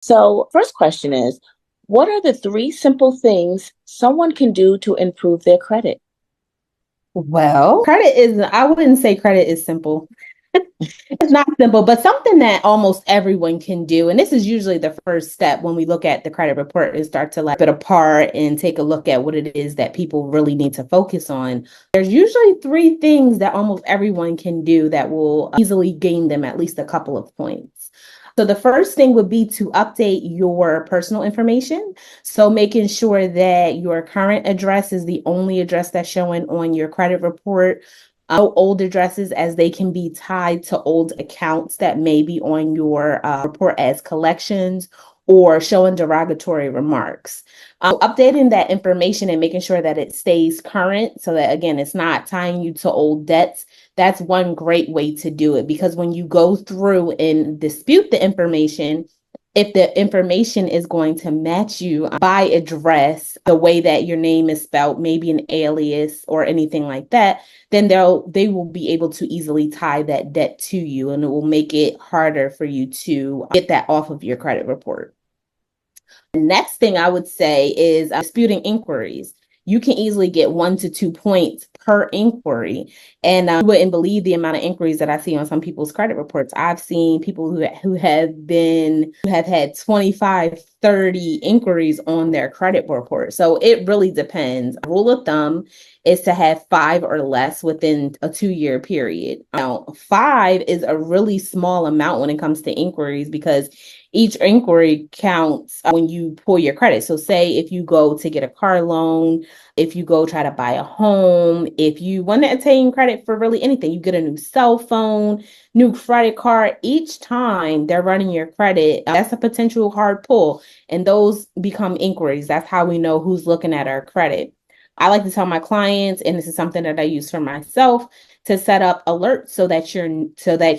So, first question is, what are the three simple things someone can do to improve their credit? Well, I wouldn't say credit is simple. It's not simple, but something that almost everyone can do. And this is usually the first step when we look at the credit report is start to like put it apart and take a look at what it is that people really need to focus on. There's usually three things that almost everyone can do that will easily gain them at least a couple of points. So the first thing would be to update your personal information. So making sure that your current address is the only address that's showing on your credit report. No old addresses, as they can be tied to old accounts that may be on your report as collections or showing derogatory remarks. Updating that information and making sure that it stays current so that, again, it's not tying you to old debts. That's one great way to do it, because when you go through and dispute the information, if the information is going to match you by address, the way that your name is spelled, maybe an alias or anything like that, then they will be able to easily tie that debt to you, and it will make it harder for you to get that off of your credit report. The next thing I would say is disputing inquiries. You can easily get 1 to 2 points per inquiry. And you wouldn't believe the amount of inquiries that I see on some people's credit reports. I've seen people who have had 25, 30 inquiries on their credit report. So it really depends. Rule of thumb is to have five or less within a 2-year period. Now, five is a really small amount when it comes to inquiries, because each inquiry counts when you pull your credit. So say if you go to get a car loan, if you go try to buy a home, if you want to attain credit for really anything, you get a new cell phone, new credit card, each time they're running your credit, that's a potential hard pull. And those become inquiries. That's how we know who's looking at our credit. I like to tell my clients, and this is something that I use for myself, to set up alerts so that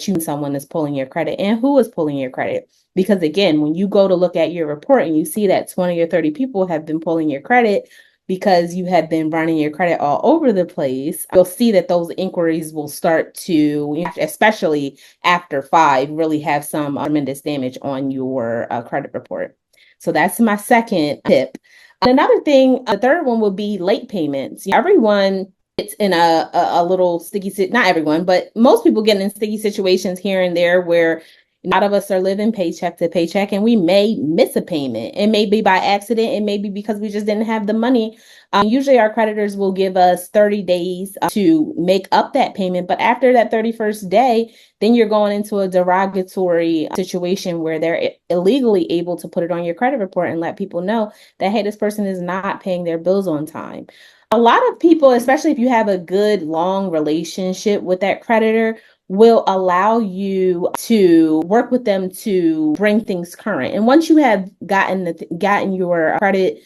you someone is pulling your credit and who is pulling your credit. Because again, when you go to look at your report and you see that 20 or 30 people have been pulling your credit because you have been running your credit all over the place, you'll see that those inquiries will start to, especially after five, really have some tremendous damage on your credit report. So that's my second tip. Another thing, the third one would be late payments. Everyone it's in a little sticky, not everyone, but most people get in sticky situations here and there where a lot of us are living paycheck to paycheck and we may miss a payment. It may be by accident. It may be because we just didn't have the money. Usually our creditors will give us 30 days to make up that payment. But after that 31st day, then you're going into a derogatory situation where they're illegally able to put it on your credit report and let people know that, hey, this person is not paying their bills on time. A lot of people, especially if you have a good long relationship with that creditor, will allow you to work with them to bring things current. And once you have gotten your credit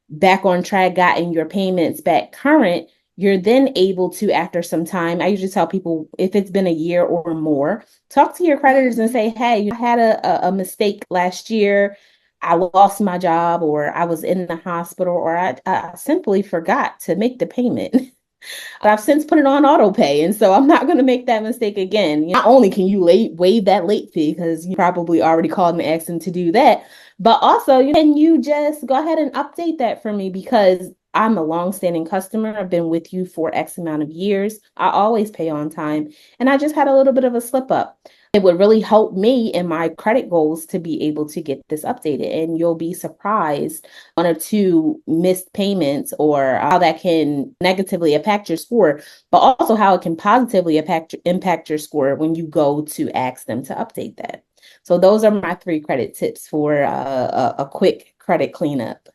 back on track, gotten your payments back current, you're then able to, after some time, I usually tell people, if it's been a year or more, talk to your creditors and say, hey, I had a mistake last year. I lost my job, or I was in the hospital, or I simply forgot to make the payment. But I've since put it on auto pay. And so I'm not going to make that mistake again. Not only can you waive that late fee, because you probably already called and asked them to do that, but also can you just go ahead and update that for me, because I'm a long-standing customer. I've been with you for X amount of years. I always pay on time. And I just had a little bit of a slip up. It would really help me in my credit goals to be able to get this updated. And you'll be surprised, 1 or 2 missed payments, or how that can negatively impact your score, but also how it can positively impact your score when you go to ask them to update that. So those are my 3 credit tips for a quick credit cleanup.